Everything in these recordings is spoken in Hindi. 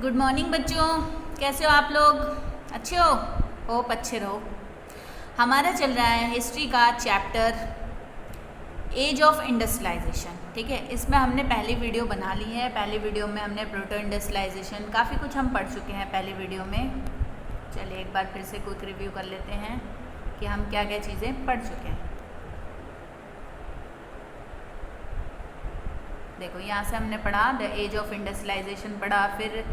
गुड मॉर्निंग बच्चों, कैसे हो आप लोग? अच्छे हो? होप अच्छे रहो। हमारा चल रहा है हिस्ट्री का चैप्टर एज ऑफ इंडस्ट्रियलाइजेशन। ठीक है, इसमें हमने पहली वीडियो बना ली है। पहली वीडियो में हमने प्रोटो इंडस्ट्रियलाइजेशन काफ़ी कुछ हम पढ़ चुके हैं पहली वीडियो में। चलिए एक बार फिर से क्विक रिव्यू कर लेते हैं कि हम क्या क्या चीज़ें पढ़ चुके हैं। देखो, यहाँ से हमने पढ़ा द एज ऑफ इंडस्ट्रियलाइजेशन पढ़ा, फिर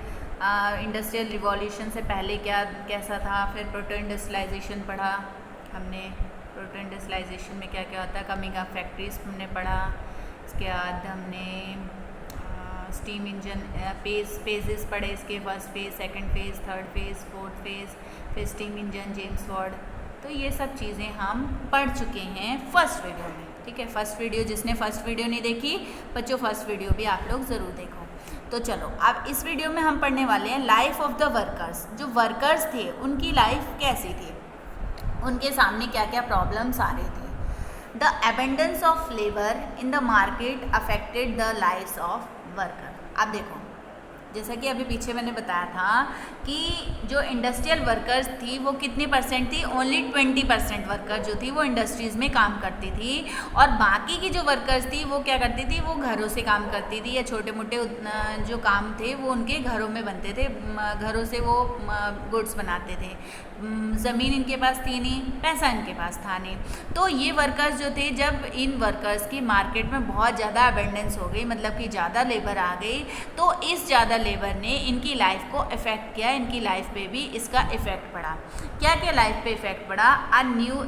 इंडस्ट्रियल रिवॉल्यूशन से पहले क्या कैसा था, फिर प्रोटो इंडस्ट्रियलाइजेशन पढ़ा हमने। प्रोटो इंडस्ट्रियलाइजेशन में क्या क्या होता है, कमिंग ऑफ फैक्ट्रीज हमने पढ़ा। इसके बाद हमने स्टीम इंजन फेजेस पढ़े, इसके first phase, second phase, third phase, fourth phase, फिर स्टीम इंजन, जेम्स वार्ड। तो ये सब चीज़ें हम पढ़ चुके हैं फर्स्ट वीडियो में। ठीक है, फर्स्ट वीडियो, जिसने फर्स्ट वीडियो नहीं देखी बच्चों, फर्स्ट वीडियो भी आप लोग ज़रूर देखो। तो चलो, अब इस वीडियो में हम पढ़ने वाले हैं लाइफ ऑफ द वर्कर्स। जो वर्कर्स थे उनकी लाइफ कैसी थी, उनके सामने क्या क्या प्रॉब्लम्स आ रही थी। The abundance of labour in the market affected the lifes of worker. अब देखो, जैसा कि अभी पीछे मैंने बताया था कि जो इंडस्ट्रियल वर्कर्स थी वो कितनी परसेंट थी, ओनली 20% वर्कर जो थी वो इंडस्ट्रीज़ में काम करती थी, और बाकी की जो वर्कर्स थी वो क्या करती थी, वो घरों से काम करती थी, या छोटे मोटे जो काम थे वो उनके घरों में बनते थे। घरों से वो गुड्स बनाते थे। ज़मीन इनके पास थी नहीं, पैसा इनके पास था नहीं। तो ये वर्कर्स जो थे, जब इन वर्कर्स की मार्केट में बहुत ज़्यादा अबेंडेंस हो गई, मतलब कि ज़्यादा लेबर आ गई, तो इस ज़्यादा लेबर ने इनकी लाइफ को इफ़ेक्ट किया। इनकी लाइफ पे भी इसका इफ़ेक्ट पड़ा। क्या क्या लाइफ पे इफ़ेक्ट पड़ा?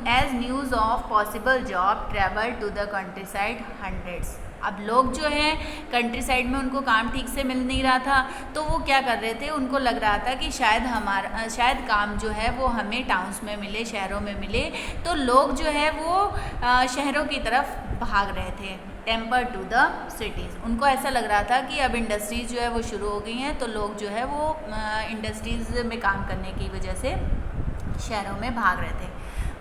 As news of possible job travel to the countryside hundreds. अब लोग जो हैं कंट्री साइड में, उनको काम ठीक से मिल नहीं रहा था, तो वो क्या कर रहे थे, उनको लग रहा था कि शायद काम जो है वो हमें टाउन्स में मिले, शहरों में मिले। तो लोग जो है वो शहरों की तरफ भाग रहे थे, टेम्पर टू द सिटीज़। उनको ऐसा लग रहा था कि अब इंडस्ट्रीज़ जो है वो शुरू हो गई हैं, तो लोग जो है वो इंडस्ट्रीज़ में काम करने की वजह से शहरों में भाग रहे थे।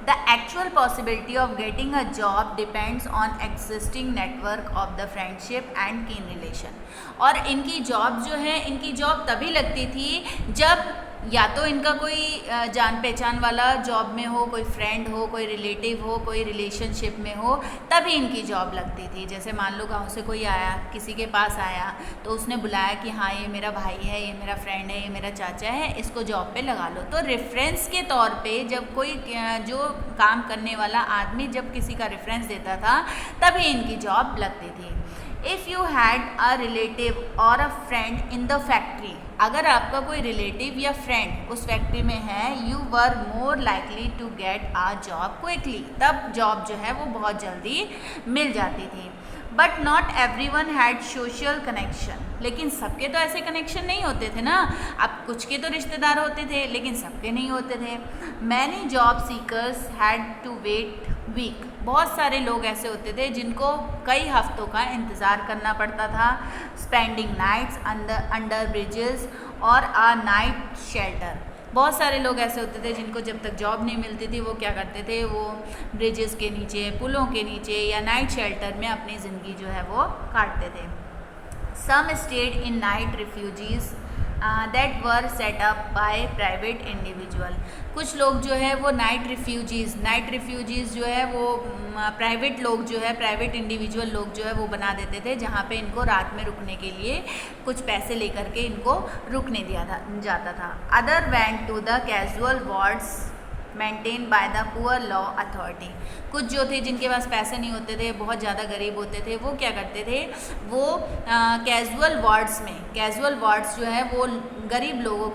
The actual possibility of getting a job depends on existing network of the friendship and keen relation। और इनकी जॉब जो है, इनकी जॉब तभी लगती थी जब या तो इनका कोई जान पहचान वाला जॉब में हो, कोई फ्रेंड हो, कोई रिलेटिव हो, कोई रिलेशनशिप में हो, तभी इनकी जॉब लगती थी। जैसे मान लो गाँव से कोई आया, किसी के पास आया, तो उसने बुलाया कि हाँ ये मेरा भाई है, ये मेरा फ्रेंड है, ये मेरा चाचा है, इसको जॉब पे लगा लो। तो रेफरेंस के तौर पे जब कोई जो काम करने वाला आदमी जब किसी का रेफरेंस देता था, तभी इनकी जॉब लगती थी। If you had a relative or a friend in the factory, अगर आपका कोई रिलेटिव या फ्रेंड उस फैक्ट्री में है, you were more likely to get a job quickly, तब जॉब जो है वो बहुत जल्दी मिल जाती थी। But not everyone had social connection, लेकिन सबके तो ऐसे कनेक्शन नहीं होते थे ना। अब कुछ के तो रिश्तेदार होते थे, लेकिन सबके नहीं होते थे। Many job seekers had to wait week, बहुत सारे लोग ऐसे होते थे जिनको कई हफ्तों का इंतज़ार करना पड़ता था। स्पेंडिंग नाइट्स अंडर ब्रिजेस और अ नाइट शेल्टर, बहुत सारे लोग ऐसे होते थे जिनको जब तक जॉब नहीं मिलती थी वो क्या करते थे, वो ब्रिजेस के नीचे, पुलों के नीचे या नाइट शेल्टर में अपनी ज़िंदगी जो है वो काटते थे। Some stayed in night refuges that were set up by private individual, कुछ लोग जो है वो नाइट रिफ्यूजीज़ जो है वो प्राइवेट लोग जो है, प्राइवेट इंडिविजुअल लोग जो है वो बना देते थे, जहाँ पे इनको रात में रुकने के लिए कुछ पैसे लेकर के इनको रुकने दिया जाता था। Other went to the casual wards maintain by the poor law authority, कुछ जो थे जिनके पास पैसे नहीं होते थे, बहुत ज़्यादा गरीब होते थे, वो क्या करते थे, वो कैजुअल वार्ड्स जो है वो गरीब लोगों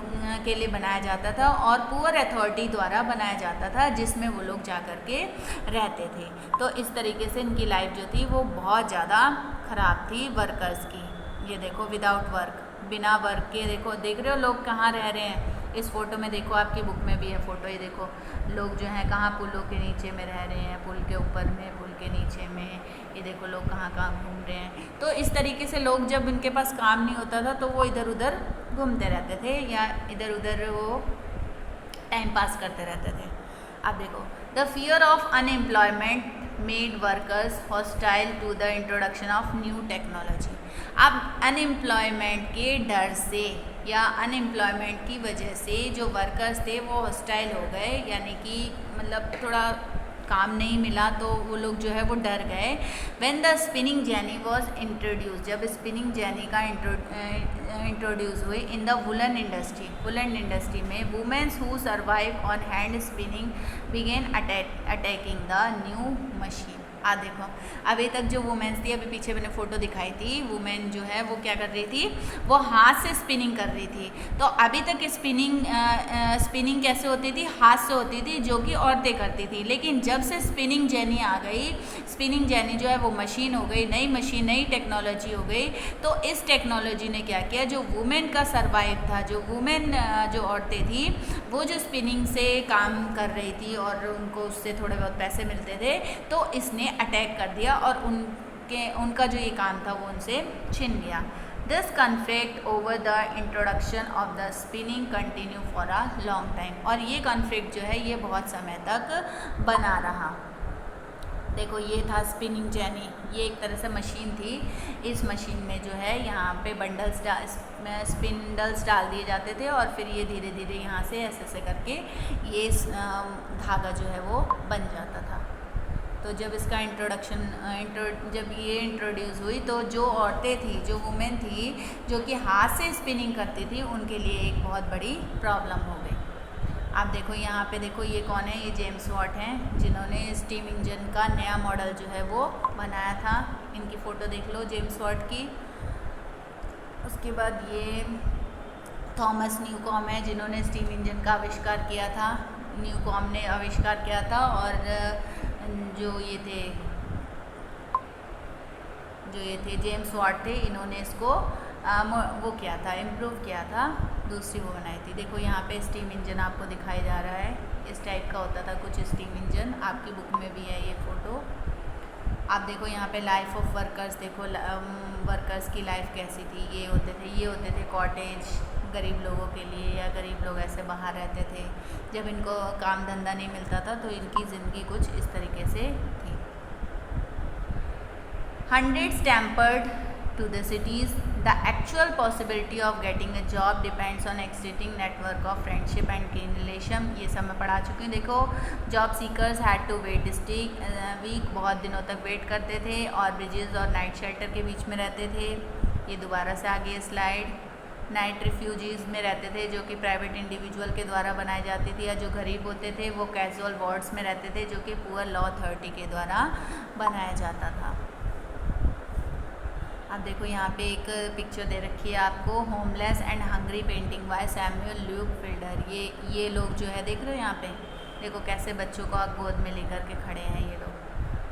के लिए बनाया जाता था और पुअर अथॉरिटी द्वारा बनाया जाता था, जिसमें वो लोग जा कर के रहते थे। तो इस तरीके से इनकी लाइफ जो थी वो बहुत ज़्यादा ख़राब थी वर्कर्स की। ये देखो, विदाउट वर्क, बिना वर्क के देखो, देख रहे हो लोग कहाँ रह रहे हैं। इस फोटो में देखो, आपकी बुक में भी है फोटो, ये देखो लोग जो हैं कहाँ पुलों के नीचे में रह रहे हैं, पुल के ऊपर में, पुल के नीचे में, ये देखो लोग कहाँ कहाँ घूम रहे हैं। तो इस तरीके से लोग, जब इनके पास काम नहीं होता था तो वो इधर उधर घूमते रहते थे या इधर उधर वो टाइम पास करते रहते थे। अब देखो, the fear of unemployment made workers hostile to the introduction of new technology. अब अनएम्प्लॉयमेंट के डर से या अनएम्प्लॉयमेंट की वजह से जो वर्कर्स थे वो हॉस्टाइल हो गए, यानी कि मतलब थोड़ा काम नहीं मिला तो वो लोग जो है वो डर गए। When the spinning jenny was introduce, जब स्पिनिंग जेनी का इंट्रोड्यूस हुई इन द वुलन इंडस्ट्री में, womens who survive on hand spinning began attacking the new machine. देखो अभी तक जो वुमेन्स थी, अभी पीछे मैंने फ़ोटो दिखाई थी, वुमेन जो है वो क्या कर रही थी, वो हाथ से स्पिनिंग कर रही थी। तो अभी तक स्पिनिंग कैसे होती थी, हाथ से होती थी, जो कि औरतें करती थी। लेकिन जब से स्पिनिंग जेनी आ गई, स्पिनिंग जेनी जो है वो मशीन हो गई, नई मशीन, नई टेक्नोलॉजी हो गई। तो इस टेक्नोलॉजी ने क्या किया, जो वुमेन का सर्वाइव था, जो वुमेन जो औरतें थी वो जो स्पिनिंग से काम कर रही थी और उनको उससे थोड़े बहुत पैसे मिलते थे, तो इसने अटैक कर दिया और उनका जो ये काम था वो उनसे छिन गया। This conflict over the introduction of the spinning continue for a long time, और ये कन्फ्लिक्ट जो है ये बहुत समय तक बना रहा। देखो ये था स्पिनिंग जेनी, ये एक तरह से मशीन थी। इस मशीन में जो है यहाँ पे स्पिंडल्स डाल दिए जाते थे और फिर ये धीरे धीरे यहाँ से ऐसे करके ये धागा जो है वो बन जाता था। तो जब इसका जब ये इंट्रोड्यूस हुई तो जो औरतें थी, जो वुमेन थी जो कि हाथ से स्पिनिंग करती थी, उनके लिए एक बहुत बड़ी प्रॉब्लम हो गई। आप देखो यहाँ पे देखो ये कौन है, ये जेम्स वॉट हैं जिन्होंने स्टीम इंजन का नया मॉडल जो है वो बनाया था। इनकी फ़ोटो देख लो जेम्स वॉट की। उसके बाद ये थॉमस न्यूकॉम है जिन्होंने स्टीम इंजन का आविष्कार किया था। न्यूकॉम ने आविष्कार किया था और जो ये थे जेम्स वॉट थे, इन्होंने इसको वो किया था, इम्प्रूव किया था, दूसरी वो बनाई थी। देखो यहाँ पे स्टीम इंजन आपको दिखाई जा रहा है, इस टाइप का होता था कुछ स्टीम इंजन, आपकी बुक में भी है ये फ़ोटो। आप देखो यहाँ पे लाइफ ऑफ वर्कर्स, देखो वर्कर्स की लाइफ कैसी थी। ये होते थे कॉटेज, गरीब लोगों के लिए, या गरीब लोग ऐसे बाहर रहते थे, जब इनको काम धंधा नहीं मिलता था तो इनकी ज़िंदगी कुछ इस तरीके से थी। Hundreds tempered to the cities, the actual possibility of getting a job depends on existing network of friendship and keen relation। ये सब मैं पढ़ा चुकी हूँ। देखो job seekers had to wait week, बहुत दिनों तक वेट करते थे, और ब्रिजेस और नाइट शेल्टर के बीच में रहते थे। ये दोबारा से आगे स्लाइड, नाइट रिफ्यूजीज़ में रहते थे जो कि प्राइवेट इंडिविजुअल के द्वारा बनाई जाती थी, या जो गरीब होते थे वो कैजुअल वार्ड्स में रहते थे जो कि पुअर लॉ अथॉरिटी के द्वारा बनाया जाता था। अब देखो यहाँ पे एक पिक्चर दे रखी है आपको, homeless and hungry painting by Samuel Luke fielder. ये लोग जो है देख रहे हो यहाँ पे, देखो कैसे बच्चों को गोद में लेकर के खड़े हैं ये लोग।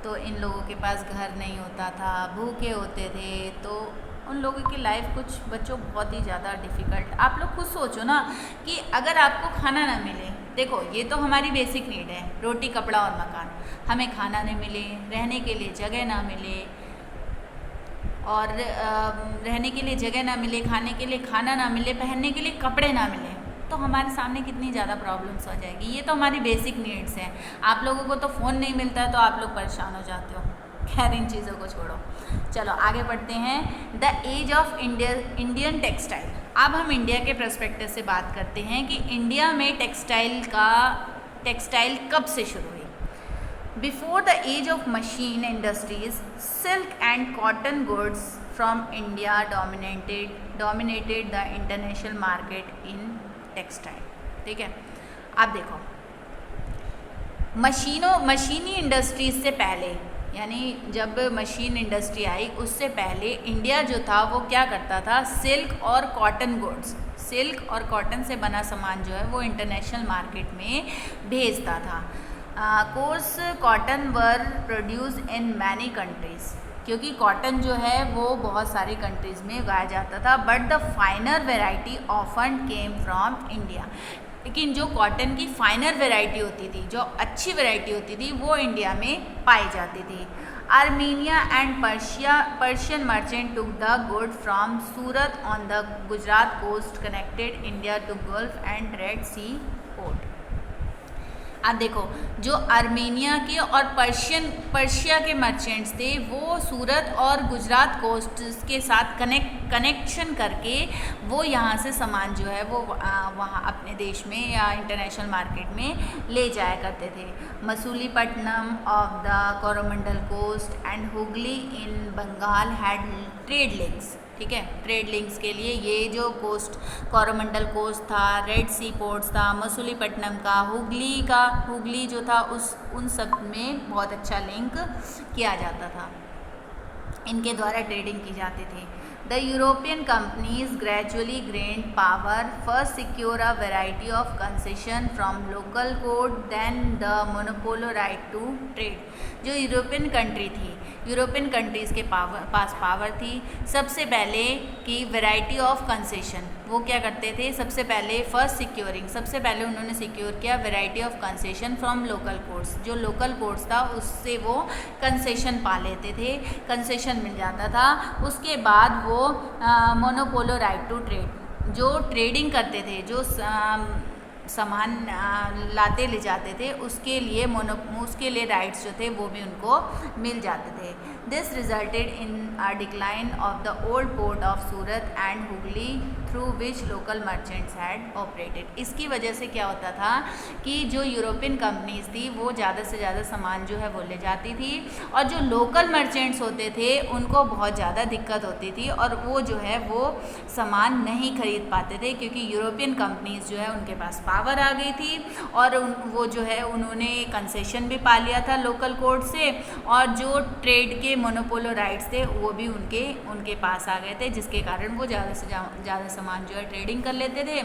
तो इन लोगों के पास घर नहीं होता था, भूखे होते थे, तो उन लोगों की लाइफ कुछ बच्चों बहुत ही ज़्यादा डिफ़िकल्ट। आप लोग खुद सोचो ना कि अगर आपको खाना ना मिले, देखो ये तो हमारी बेसिक नीड है, रोटी कपड़ा और मकान, हमें खाना नहीं मिले, रहने के लिए जगह ना मिले, और रहने के लिए जगह ना मिले, खाने के लिए खाना ना मिले, पहनने के लिए कपड़े ना मिले, तो हमारे सामने कितनी ज़्यादा प्रॉब्लम्स हो जाएगी। ये तो हमारी बेसिक नीड्स हैं। आप लोगों को तो फ़ोन नहीं मिलता है तो आप लोग परेशान हो जाते हो। खैर इन चीज़ों को छोड़ो, चलो आगे बढ़ते हैं। The age of Indian textile. अब हम इंडिया के पर्सपेक्टिव से बात करते हैं कि इंडिया में टेक्सटाइल कब से शुरू हुई। Before the age of machine industries, silk and cotton goods from India dominated the international market in textile। ठीक है, अब देखो मशीनी इंडस्ट्रीज से पहले, यानी जब मशीन इंडस्ट्री आई उससे पहले इंडिया जो था वो क्या करता था, सिल्क और कॉटन गुड्स, सिल्क और कॉटन से बना सामान जो है वो इंटरनेशनल मार्केट में भेजता था। Course cotton were produce in many countries, क्योंकि कॉटन जो है वो बहुत सारी कंट्रीज़ में उगाया जाता था। But the फाइनर variety often came from India, लेकिन जो कॉटन की फाइनर वेराइटी होती थी, जो अच्छी वेराइटी होती थी, वो इंडिया में पाई जाती थी। Armenia and Persian merchant took the good from Surat on the Gujarat coast, connected India to Gulf and Red Sea port. अब देखो, जो आर्मेनिया के और पर्शिया के मर्चेंट्स थे वो सूरत और गुजरात कोस्ट के साथ कनेक्शन करके वो यहाँ से सामान जो है वो वहाँ अपने देश में या इंटरनेशनल मार्केट में ले जाया करते थे। Masulipatnam of the Coromandel coast and Hooghly in Bengal had trade links. ठीक है, ट्रेड लिंक्स के लिए ये जो कोस्ट, कोरोमंडल कोस्ट था, रेड सी पोर्ट्स था, मसूलीपट्टनम का, हुगली जो था उन सब में बहुत अच्छा लिंक किया जाता था, इनके द्वारा ट्रेडिंग की जाती थी। The European companies gradually gained power, first secure a variety of concession from local court, then the monopoly right to trade। जो यूरोपियन कंट्री थी, यूरोपियन कंट्रीज़ के पास पावर थी सबसे पहले कि वैरायटी ऑफ कंसेशन, वो क्या करते थे, सबसे पहले सबसे पहले उन्होंने सिक्योर किया variety of concession from local courts. जो लोकल कोर्ट्स था उससे वो कंसेशन पा लेते थे, कंसेशन मिल जाता था। उसके बाद वो मोनोपोलो राइट टू ट्रेड, जो ट्रेडिंग करते थे, जो सामान लाते ले जाते थे, उसके लिए राइट्स जो थे वो भी उनको मिल जाते थे। This resulted in a decline of the old port of Surat and Hooghly through which local merchants had operated. इसकी वजह से क्या होता था कि जो यूरोपियन कंपनीज थी वो ज़्यादा से ज़्यादा सामान जो है वो ले जाती थी, और जो लोकल मर्चेंट्स होते थे उनको बहुत ज़्यादा दिक्कत होती थी और वो जो है वो सामान नहीं खरीद पाते थे, क्योंकि यूरोपियन कंपनीज जो है उनके पास पावर आ गई थी और वो जो है उन्होंने कंसेशन भी पा लिया था लोकल कोर्ट से, और जो ट्रेड के मोनोपोलो राइट्स थे वो भी उनके पास आ गए थे, जिसके कारण वो ज़्यादा से ज़्यादा सामान जो है ट्रेडिंग कर लेते थे,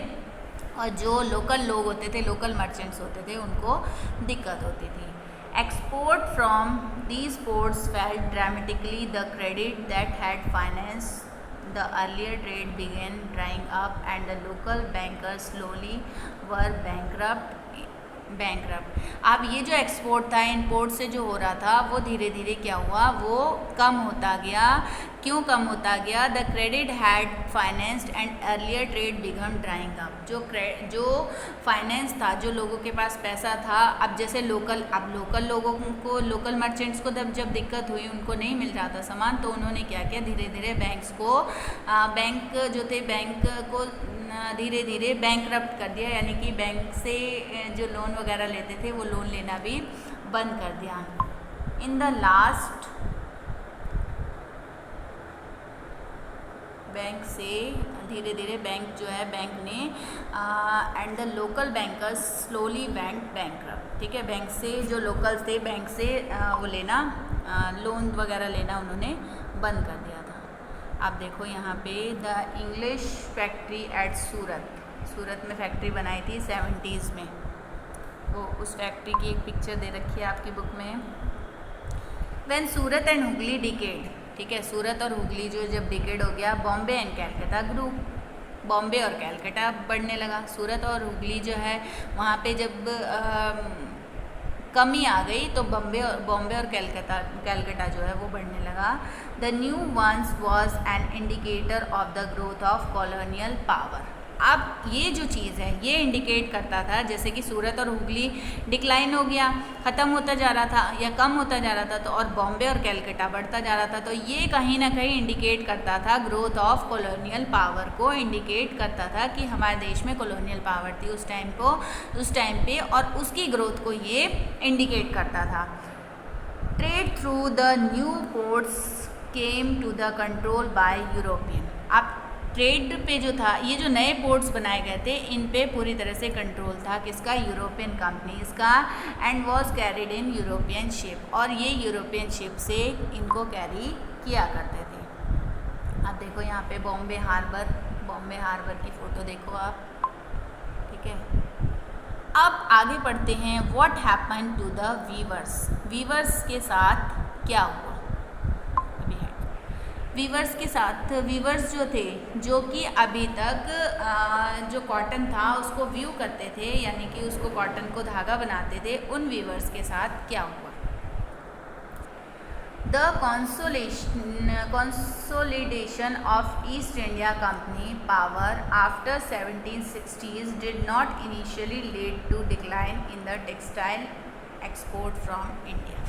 और जो लोकल लोग होते थे, लोकल मर्चेंट्स होते थे, उनको दिक्कत होती थी। Export from these ports fail dramatically, the credit that had finance the earlier trade began drying up and the local bankers slowly were bankrupt। अब ये जो एक्सपोर्ट था, इंपोर्ट से जो हो रहा था वो धीरे धीरे क्या हुआ, वो कम होता गया। क्यों कम होता गया? The credit had financed and earlier trade began drying up. जो फाइनेंस था, जो लोगों के पास पैसा था, अब जैसे लोकल लोगों को, लोकल मर्चेंट्स को जब दिक्कत हुई, उनको नहीं मिल रहा था सामान, तो उन्होंने क्या किया, धीरे धीरे बैंक को धीरे धीरे बैंकरप्ट कर दिया, यानी कि बैंक से जो लोन वगैरह लेते थे वो लोन लेना भी बंद कर दिया। इन द लास्ट बैंक से धीरे धीरे बैंक ने and the local bankers slowly went bankrupt. ठीक है, बैंक से जो लोकल्स थे, बैंक से वो लेना, लोन वगैरह लेना उन्होंने बंद कर दिया था। आप देखो यहाँ पे द इंग्लिश फैक्ट्री एट सूरत में फैक्ट्री बनाई थी 70s में, वो उस फैक्ट्री की एक पिक्चर दे रखी है आपकी बुक में। When Surat and Hooghly decade, ठीक है, सूरत और हुगली जो जब डिकेड हो गया, बॉम्बे एंड कैलकाटा ग्रुप, बॉम्बे और कैलकाटा बढ़ने लगा। सूरत और हुगली जो है वहाँ पे जब कमी आ गई तो बॉम्बे और कैलकाटा जो है वो बढ़ने लगा। The new ones was an indicator of the growth of colonial power. अब ये जो चीज़ है ये इंडिकेट करता था, जैसे कि सूरत और हुगली डिक्लाइन हो गया, ख़त्म होता जा रहा था या कम होता जा रहा था, तो और बॉम्बे और कैलकाटा बढ़ता जा रहा था, तो ये कहीं ना कहीं इंडिकेट करता था ग्रोथ ऑफ कॉलोनियल पावर को, इंडिकेट करता था कि हमारे देश में कॉलोनियल पावर थी उस टाइम पे, और उसकी ग्रोथ को ये इंडिकेट करता था। Trade through the new ports came to the control by European. अब ट्रेड पे जो था, ये जो नए पोर्ट्स बनाए गए थे, इन पे पूरी तरह से कंट्रोल था किसका? यूरोपियन कंपनीज का, and was carried in European ship, और ये यूरोपियन शिप से इनको कैरी किया करते थे। अब देखो यहाँ पे बॉम्बे हार्बर की फ़ोटो देखो आप, ठीक है। अब आगे पढ़ते हैं, what happen to the weavers के साथ क्या हुआ। वीवर्स जो थे, जो कि अभी तक जो कॉटन था उसको व्यू करते थे, यानी कि उसको कॉटन को धागा बनाते थे, उन वीवर्स के साथ क्या हुआ। The consolidation of East India Company power after 1760s did not initially lead to decline in the textile export from India.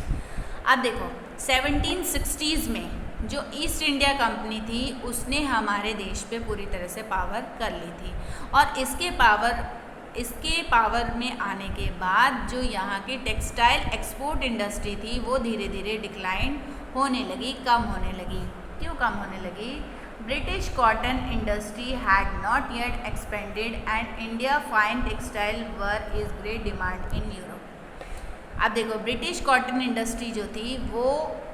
अब देखो 1760s में जो ईस्ट इंडिया कंपनी थी उसने हमारे देश पे पूरी तरह से पावर कर ली थी, और इसके पावर में आने के बाद जो यहाँ की टेक्सटाइल एक्सपोर्ट इंडस्ट्री थी वो धीरे धीरे डिक्लाइन होने लगी, कम होने लगी। क्यों कम होने लगी? British cotton industry had not yet expanded and India fine textile were is great demand in Europe. अब देखो ब्रिटिश कॉटन इंडस्ट्री जो थी वो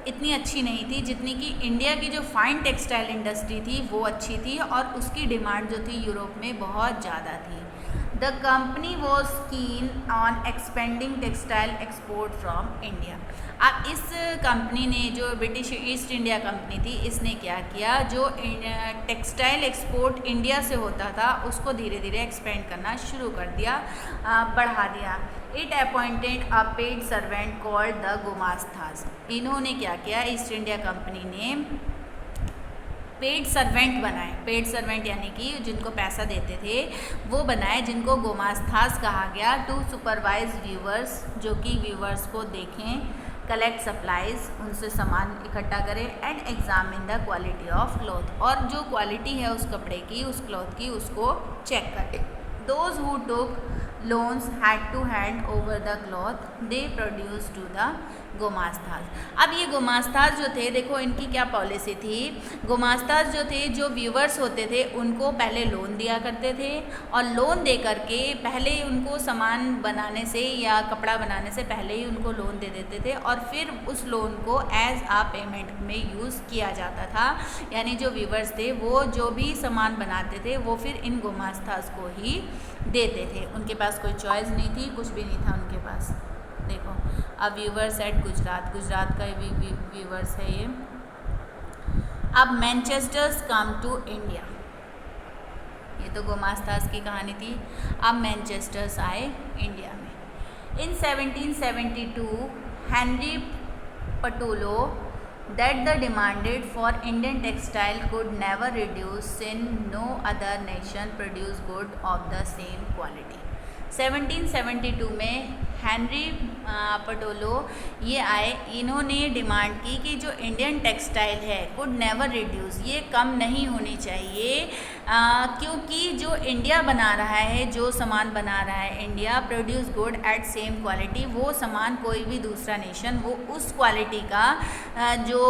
इतनी अच्छी नहीं थी जितनी कि इंडिया की जो फाइन टेक्सटाइल इंडस्ट्री थी वो अच्छी थी, और उसकी डिमांड जो थी यूरोप में बहुत ज़्यादा थी। The company was keen on expanding textile export from India. अब इस कंपनी ने, जो ब्रिटिश ईस्ट इंडिया कंपनी थी, इसने क्या किया, जो टेक्सटाइल एक्सपोर्ट इंडिया से होता था उसको धीरे धीरे एक्सपेंड करना शुरू कर दिया, बढ़ा दिया। It appointed a paid servant called the gomasthas. इन्होंने क्या किया, ईस्ट इंडिया कंपनी ने पेड सर्वेंट बनाए। पेड सर्वेंट यानी कि जिनको पैसा देते थे वो बनाए, जिनको गोमास्तास कहा गया, टू सुपरवाइज व्यूवर्स, जो कि व्यूवर्स को देखें, कलेक्ट सप्लाईज, उनसे सामान इकट्ठा करें, and examine the quality of cloth, और जो क्वालिटी है उस कपड़े की, उस क्लॉथ की, उसको चेक करें। Those who took loans had to hand over the cloth they produce to the gomasthas. अब ये गोमास्तास जो थे, देखो इनकी क्या पॉलिसी थी। गोमास्तास जो थे, जो व्यूवर्स होते थे, उनको पहले लोन दिया करते थे, और लोन दे करके पहले उनको सामान बनाने से या कपड़ा बनाने से पहले ही उनको लोन दे देते थे, और फिर उस लोन को एज आ पेमेंट में यूज़ किया जाता था। यानी जो व्यूवर्स थे वो जो भी सामान बनाते थे वो फिर इन गोमास्तास को ही देते थे। उनके पास कोई चॉइस नहीं थी, कुछ भी नहीं था उनके पास। देखो अब व्यूवर्स एट गुजरात, गुजरात का व्यूवर्स है ये। अब मैनचेस्टर्स कम टू इंडिया, ये तो गोमास्तास की कहानी थी। अब मैनचेस्टर्स आए इंडिया में। इन 1772 Henry पटोलो that the demanded for Indian textile could never reduce since no other nation produced good of the same quality। 1772 में हेनरी पटोलो ये आए, इन्होंने डिमांड की कि जो इंडियन टेक्सटाइल है कुड नेवर रिड्यूस, ये कम नहीं होनी चाहिए, क्योंकि जो इंडिया बना रहा है, जो सामान बना रहा है India, produce good at same quality, वो सामान कोई भी दूसरा नेशन वो उस क्वालिटी का जो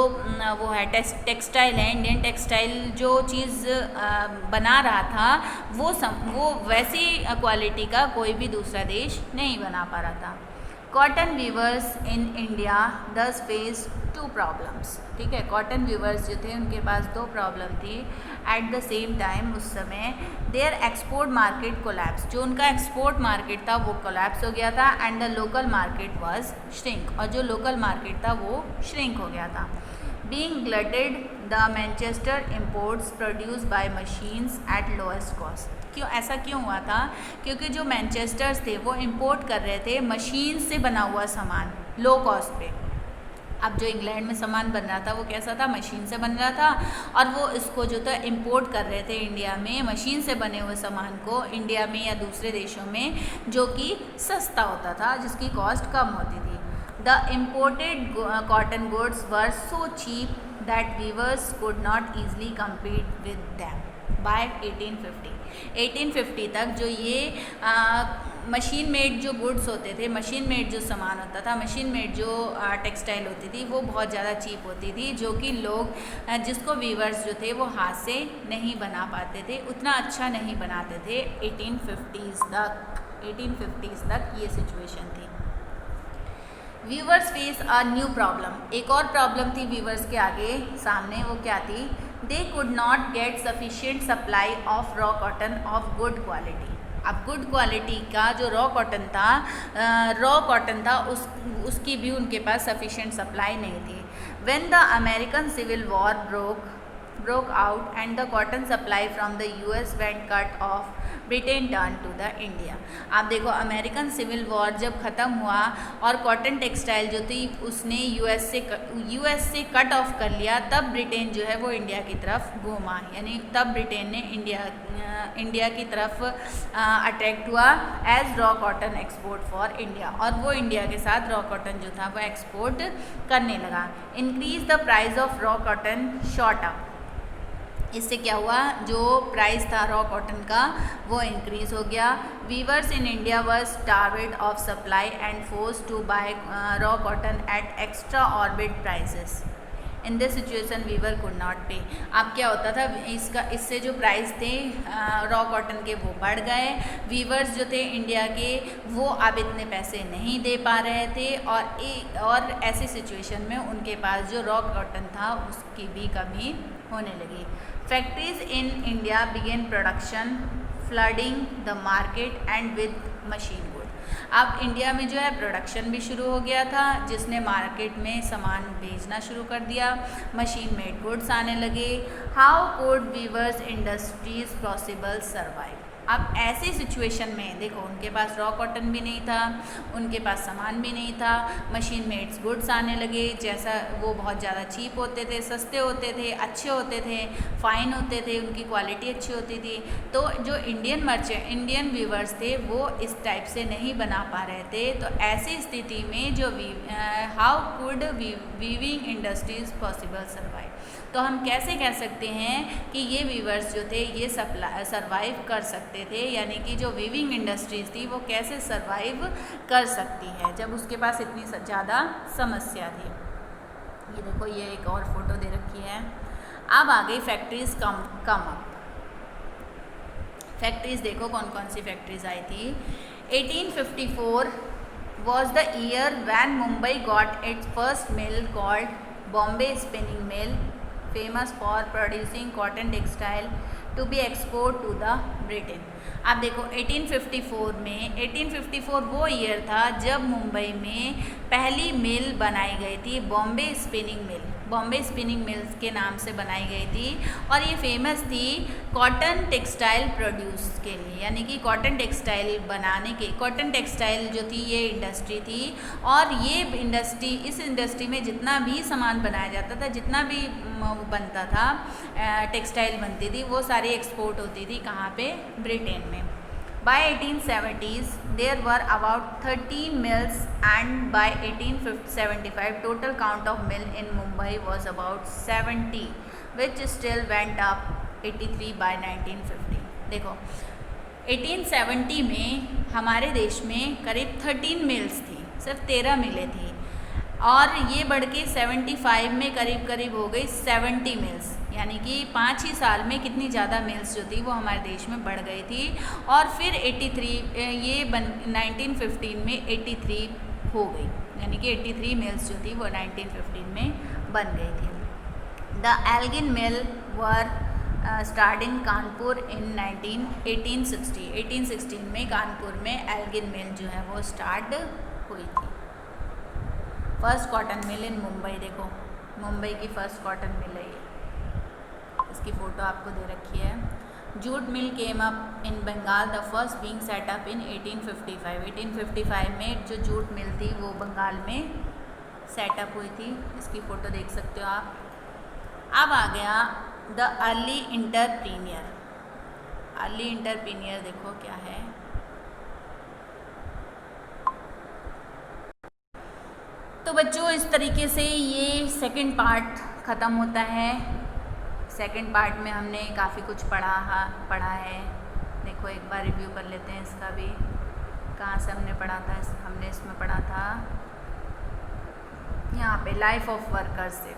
वो है टेक्सटाइल है, इंडियन टेक्सटाइल जो चीज़ बना रहा था वो वैसी क्वालिटी का कोई भी दूसरा देश नहीं बना पा रहा था। कॉटन वीवर्स इन इंडिया दस फेस टू प्रॉब्लम्स। ठीक है, कॉटन वीवर्स जो थे उनके पास दो प्रॉब्लम थी एट द सेम टाइम। उस समय देयर एक्सपोर्ट मार्केट कोलैप्स, जो उनका एक्सपोर्ट मार्केट था वो कोलैप्स हो गया था, and the local market was shrink, और जो लोकल मार्केट था वो श्रिंक हो गया था। Being glutted the Manchester imports produce by machines at lowest cost. क्यों ऐसा क्यों हुआ था? क्योंकि जो मैनचेस्टर्स थे वो इंपोर्ट कर रहे थे मशीन से बना हुआ सामान लो कॉस्ट पे। अब जो इंग्लैंड में सामान बन रहा था वो कैसा था? मशीन से बन रहा था, और वो इसको जो था इंपोर्ट कर रहे थे इंडिया में, मशीन से बने हुए सामान को इंडिया में या दूसरे देशों में, जो कि सस्ता होता था, जिसकी कॉस्ट कम होती थी। The imported cotton goods were so cheap that weavers could not easily compete with them by 1850 तक जो ये मशीन मेड जो गुड्स होते थे, मशीन मेड जो सामान होता था, मशीन मेड जो टेक्सटाइल होती थी वो बहुत ज़्यादा चीप होती थी, जो कि लोग जिसको वीवर्स जो थे वो हाथ से नहीं बना पाते थे, उतना अच्छा नहीं बनाते थे। 1850s तक ये सिचुएशन थी। Weavers face a new problem, एक और प्रॉब्लम थी वीवर्स के आगे सामने, वो क्या थी? They could not gate sufficient supply of raw cotton of good quality. अब गुड क्वालिटी का जो रॉ कॉटन था उसकी भी उनके पास सफिशिएंट सप्लाई नहीं थी। When the American Civil War broke out and the cotton supply from the US went cut off, Britain turn to the India. आप देखो अमेरिकन सिविल वॉर जब ख़त्म हुआ और कॉटन टेक्सटाइल जो थी उसने यूएस से कट ऑफ कर लिया, तब ब्रिटेन जो है वो इंडिया की तरफ घूमा, यानी तब ब्रिटेन ने इंडिया की तरफ अट्रैक्ट हुआ as raw cotton export for India, और वो इंडिया के साथ रॉ कॉटन जो था वो एक्सपोर्ट करने लगा। Increase the price of raw cotton shot up, इससे क्या हुआ, जो प्राइस था रॉ कॉटन का वो इंक्रीज हो गया। Weavers in India were starved of supply and force to buy raw cotton at extra orbit prices. In this situation weaver could not pay. अब क्या होता था, इससे जो प्राइस थे रॉ कॉटन के वो बढ़ गए, वीवर्स जो थे इंडिया के वो अब इतने पैसे नहीं दे पा रहे थे, और ऐसी सिचुएशन में उनके पास जो रॉ कॉटन था उसकी भी कमी होने लगी। Factories in India begin production flooding the market and with machine good. अब इंडिया में जो है प्रोडक्शन भी शुरू हो गया था, जिसने मार्केट में सामान भेजना शुरू कर दिया, मशीन मेड गुड्स आने लगे। How could weavers industries possible survive. अब ऐसी सिचुएशन में देखो उनके पास रॉ कॉटन भी नहीं था, उनके पास सामान भी नहीं था, मशीन मेड्स गुड्स आने लगे, जैसा वो बहुत ज़्यादा चीप होते थे, सस्ते होते थे, अच्छे होते थे, फ़ाइन होते थे, उनकी क्वालिटी अच्छी होती थी। तो जो इंडियन वीवर्स थे वो इस टाइप से नहीं बना पा रहे थे। तो ऐसी स्थिति में जो how could weaving industries possible survive, तो हम कैसे कह सकते हैं कि ये वीवर्स जो थे ये सर्वाइव कर सकते थे, यानी कि जो वीविंग इंडस्ट्रीज थी वो कैसे सर्वाइव कर सकती है जब उसके पास इतनी ज़्यादा समस्या थी। ये देखो ये एक और फोटो दे रखी है। अब आ गई फैक्ट्रीज कम अप। फैक्ट्रीज देखो कौन कौन सी फैक्ट्रीज आई थी। 1854 was the year when Mumbai got its first mill called Bombay Spinning Mill, famous for producing cotton textile to be export to the Britain। अब देखो 1854 वो ईयर था जब मुंबई में पहली मिल बनाई गई थी, Bombay spinning mill. Bombay spinning mills के नाम से बनाई गई थी, और ये फेमस थी कॉटन टेक्सटाइल प्रोड्यूस के लिए, यानी कि कॉटन टेक्सटाइल बनाने के। कॉटन टेक्सटाइल जो थी ये इंडस्ट्री थी, और ये इस इंडस्ट्री में जितना भी सामान बनाया जाता था, जितना भी बनता था, टेक्सटाइल बनती थी, वो सारी एक्सपोर्ट होती थी कहाँ पे, ब्रिटेन में। By 1870s there were about 13 mills, and by 1875 total count of mill in Mumbai was about 70, which still went up 83 by 1950। देखो 1870 में हमारे देश में करीब 13 मिल्स थी, सिर्फ 13 मिलें थी, और ये बढ़ के 75 में करीब हो गई 70 मिल्स, यानी कि 5 ही साल में कितनी ज़्यादा मिल्स जो थी वो हमारे देश में बढ़ गई थी। और फिर 1915 में 83 हो गई, यानी कि 83 मिल्स जो थी वो 1915 में बन गई थी। The Elgin mill were start in Kanpur in 1816 में कानपुर में एल्गिन मिल जो है वो स्टार्ट हुई थी। फर्स्ट कॉटन मिल इन मुंबई, देखो मुंबई की फर्स्ट कॉटन मिल है, इसकी फ़ोटो आपको दे रखी है। Jute mill came up in Bengal, the first being set up in 1855। 1855 में जो जूट मिल थी वो बंगाल में सेटअप हुई थी, इसकी फ़ोटो देख सकते हो आप। अब आ गया द अर्ली इंटरप्रीनियर। अर्ली इंटरप्रीनियर देखो क्या है। तो बच्चों इस तरीके से ये सेकंड पार्ट ख़त्म होता है। सेकंड पार्ट में हमने काफ़ी कुछ पढ़ा है। देखो एक बार रिव्यू कर लेते हैं इसका भी, कहाँ से हमने पढ़ा था। हमने इसमें पढ़ा था यहाँ पे लाइफ ऑफ वर्कर्स से।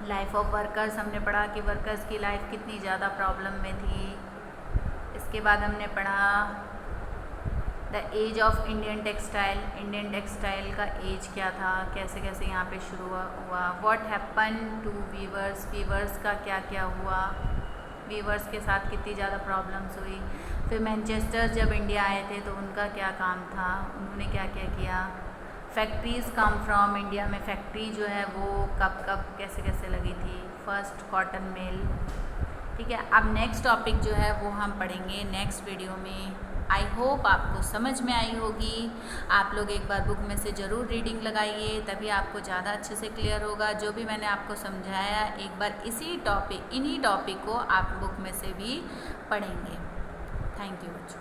लाइफ ऑफ वर्कर्स हमने पढ़ा कि वर्कर्स की लाइफ कितनी ज़्यादा प्रॉब्लम में थी। इसके बाद हमने पढ़ा the age of Indian textile. Indian textile का एज क्या था, कैसे कैसे यहाँ पे शुरू हुआ। What happen to weavers, weavers का क्या क्या हुआ, वीवर्स के साथ कितनी ज़्यादा प्रॉब्लम्स हुई। फिर मैनचेस्टर जब इंडिया आए थे तो उनका क्या काम था, उन्होंने क्या क्या किया। फैक्ट्रीज़ कम फ्रॉम इंडिया में फैक्ट्री जो है वो कब कैसे कैसे लगी थी। फर्स्ट कॉटन मिल, ठीक है, अब नेक्स्ट टॉपिक जो है वो हम पढ़ेंगे नेक्स्ट वीडियो में। आई होप आपको समझ में आई होगी। आप लोग एक बार बुक में से ज़रूर रीडिंग लगाइए, तभी आपको ज़्यादा अच्छे से क्लियर होगा। जो भी मैंने आपको समझाया एक बार इन्हीं टॉपिक को आप बुक में से भी पढ़ेंगे। थैंक यू बच्चों।